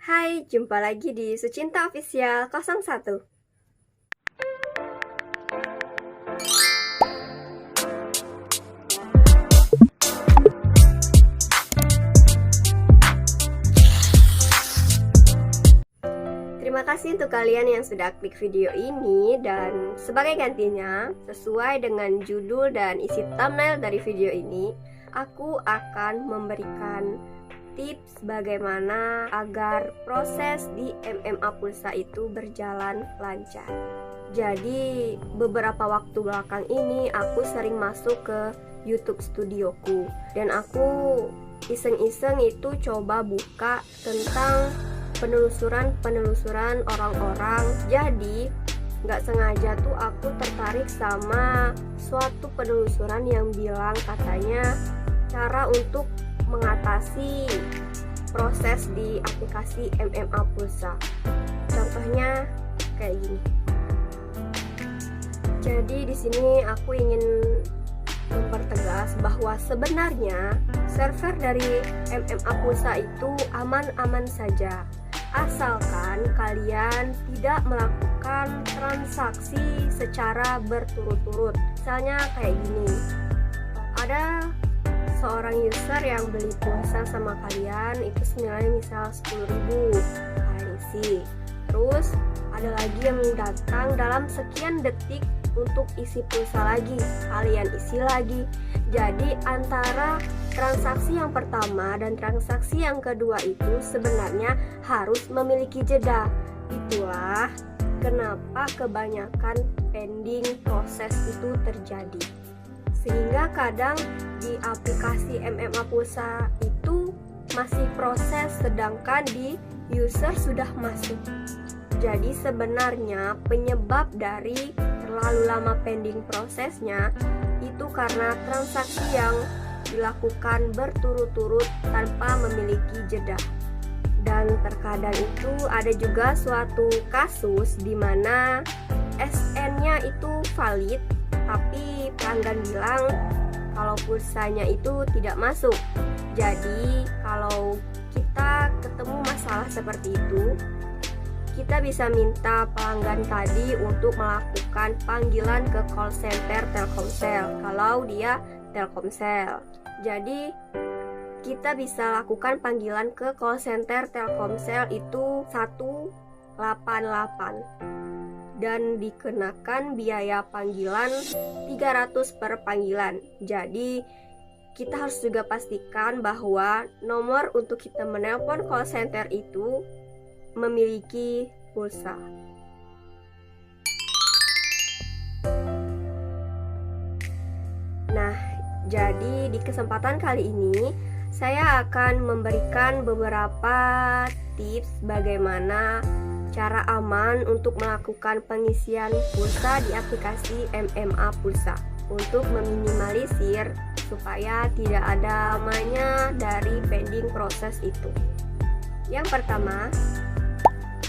Hai, jumpa lagi di Sucinta Official 01. Terima kasih untuk kalian yang sudah klik video ini, dan sebagai gantinya, sesuai dengan judul dan isi thumbnail dari video ini, aku akan memberikan tips bagaimana agar proses di MMA Pulsa itu berjalan lancar. Jadi beberapa waktu belakang ini aku sering masuk ke YouTube studioku, dan aku iseng-iseng itu coba buka tentang penelusuran orang-orang. Jadi nggak sengaja tuh aku tertarik sama suatu penelusuran yang bilang katanya cara untuk mengatasi proses di aplikasi MMA Pulsa. Contohnya kayak gini. Jadi di sini aku ingin mempertegas bahwa sebenarnya server dari MMA Pulsa itu aman-aman saja, asalkan kalian tidak melakukan transaksi secara berturut-turut. Misalnya kayak gini, ada seorang user yang beli pulsa sama kalian, itu senilai misal 10.000 kalian isi. Terus ada lagi yang datang dalam sekian detik untuk isi pulsa lagi, kalian isi lagi. Jadi antara transaksi yang pertama dan transaksi yang kedua itu sebenarnya harus memiliki jeda. Itulah kenapa kebanyakan pending proses itu terjadi. Sehingga kadang di aplikasi MMA Pulsa itu masih proses, sedangkan di user sudah masuk. Jadi sebenarnya penyebab dari terlalu lama pending prosesnya itu karena transaksi yang dilakukan berturut-turut tanpa memiliki jeda. Dan terkadang itu ada juga suatu kasus di mana SN-nya itu valid, tapi pelanggan bilang kalau pulsanya itu tidak masuk. Jadi kalau kita ketemu masalah seperti itu, kita bisa minta pelanggan tadi untuk melakukan panggilan ke call center Telkomsel kalau dia Telkomsel. Jadi kita bisa lakukan panggilan ke call center Telkomsel itu 188 dan dikenakan biaya panggilan 300 per panggilan. Jadi kita harus juga pastikan bahwa nomor untuk kita menelpon call center itu memiliki pulsa. Nah, jadi di kesempatan kali ini saya akan memberikan beberapa tips bagaimana cara aman untuk melakukan pengisian pulsa di aplikasi MMA Pulsa untuk meminimalisir supaya tidak ada namanya dari pending proses itu. Yang pertama,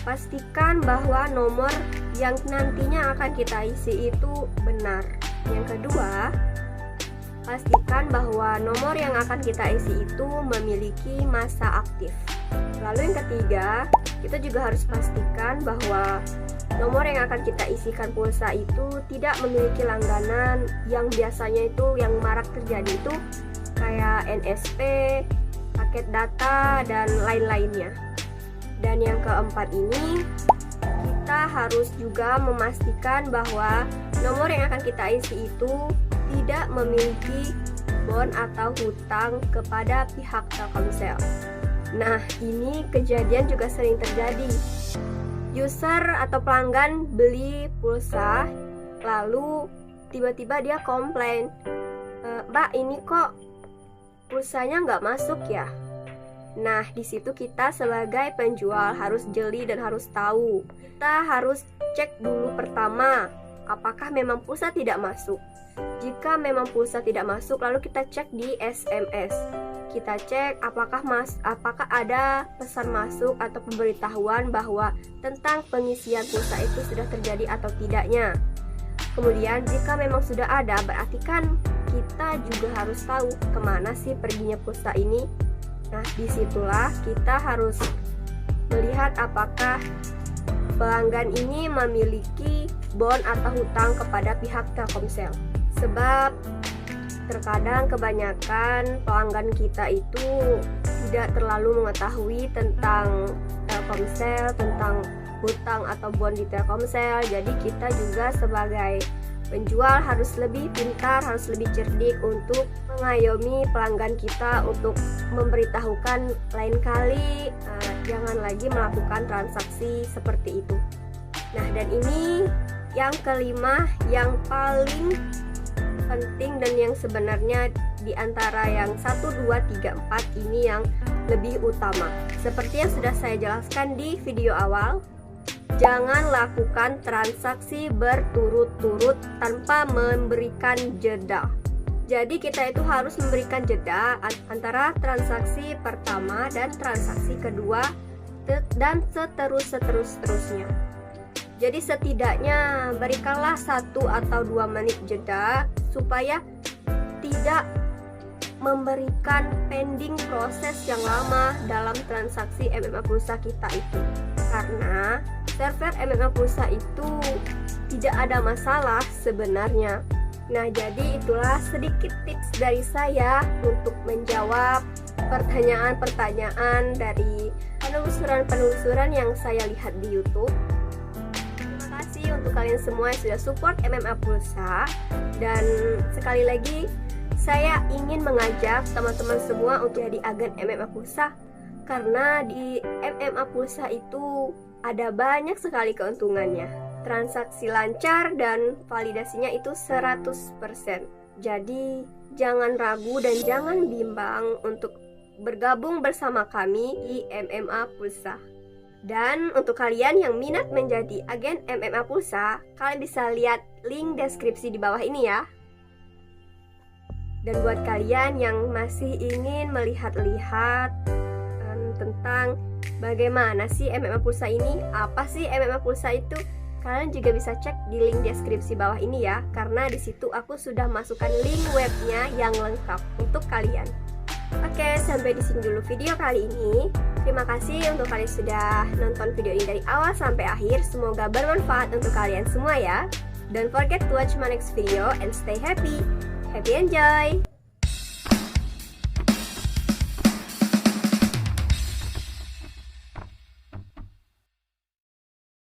pastikan bahwa nomor yang nantinya akan kita isi itu benar. Yang kedua, pastikan bahwa nomor yang akan kita isi itu memiliki masa aktif. Lalu yang ketiga, kita juga harus pastikan bahwa nomor yang akan kita isikan pulsa itu tidak memiliki langganan yang biasanya itu yang marak terjadi itu kayak NSP, paket data, dan lain-lainnya. Dan yang keempat ini, kita harus juga memastikan bahwa nomor yang akan kita isi itu tidak memiliki bon atau hutang kepada pihak Telkomsel. Nah, ini kejadian juga sering terjadi. User atau pelanggan beli pulsa, lalu tiba-tiba dia komplain, "Mbak, ini kok pulsanya nggak masuk ya?" Nah, di situ kita sebagai penjual harus jeli dan harus tahu. Kita harus cek dulu pertama, apakah memang pulsa tidak masuk. Jika memang pulsa tidak masuk, lalu kita cek di SMS. Kita cek apakah ada pesan masuk atau pemberitahuan bahwa tentang pengisian pulsa itu sudah terjadi atau tidaknya. Kemudian jika memang sudah ada, berarti kan kita juga harus tahu kemana sih perginya pulsa ini. Nah, disitulah kita harus melihat apakah pelanggan ini memiliki bond atau hutang kepada pihak Telkomsel. Sebab terkadang kebanyakan pelanggan kita itu tidak terlalu mengetahui tentang Telkomsel, tentang hutang atau bond di Telkomsel. Jadi kita juga sebagai penjual harus lebih pintar, harus lebih cerdik untuk mengayomi pelanggan kita untuk memberitahukan lain kali jangan lagi melakukan transaksi seperti itu. Nah, dan ini yang kelima yang paling penting dan yang sebenarnya di antara yang 1, 2, 3, 4 ini yang lebih utama. Seperti yang sudah saya jelaskan di video awal, jangan lakukan transaksi berturut-turut tanpa memberikan jeda. Jadi kita itu harus memberikan jeda antara transaksi pertama dan transaksi kedua dan seterusnya. Jadi setidaknya berikanlah 1 atau 2 menit jeda supaya tidak memberikan pending proses yang lama dalam transaksi MMA Pulsa kita itu. Karena server MMA Pulsa itu tidak ada masalah sebenarnya. Nah, jadi itulah sedikit tips dari saya untuk menjawab pertanyaan-pertanyaan dari penelusuran yang saya lihat di YouTube. Terima kasih untuk kalian semua yang sudah support MMA Pulsa. Dan sekali lagi, saya ingin mengajak teman-teman semua untuk jadi agen MMA Pulsa. Karena di MMA Pulsa itu ada banyak sekali keuntungannya. Transaksi lancar dan validasinya itu 100%. Jadi jangan ragu dan jangan bimbang untuk bergabung bersama kami di MMA Pulsa. Dan untuk kalian yang minat menjadi agen MMA Pulsa, kalian bisa lihat link deskripsi di bawah ini ya. Dan buat kalian yang masih ingin melihat-lihat tentang bagaimana sih MMA Pulsa ini, apa sih MMA Pulsa itu, kalian juga bisa cek di link deskripsi bawah ini ya, karena di situ aku sudah masukkan link webnya yang lengkap untuk kalian. Oke, sampai di sini dulu video kali ini. Terima kasih untuk kalian sudah nonton video ini dari awal sampai akhir. Semoga bermanfaat untuk kalian semua ya. Don't forget to watch my next video and stay happy. Happy enjoy!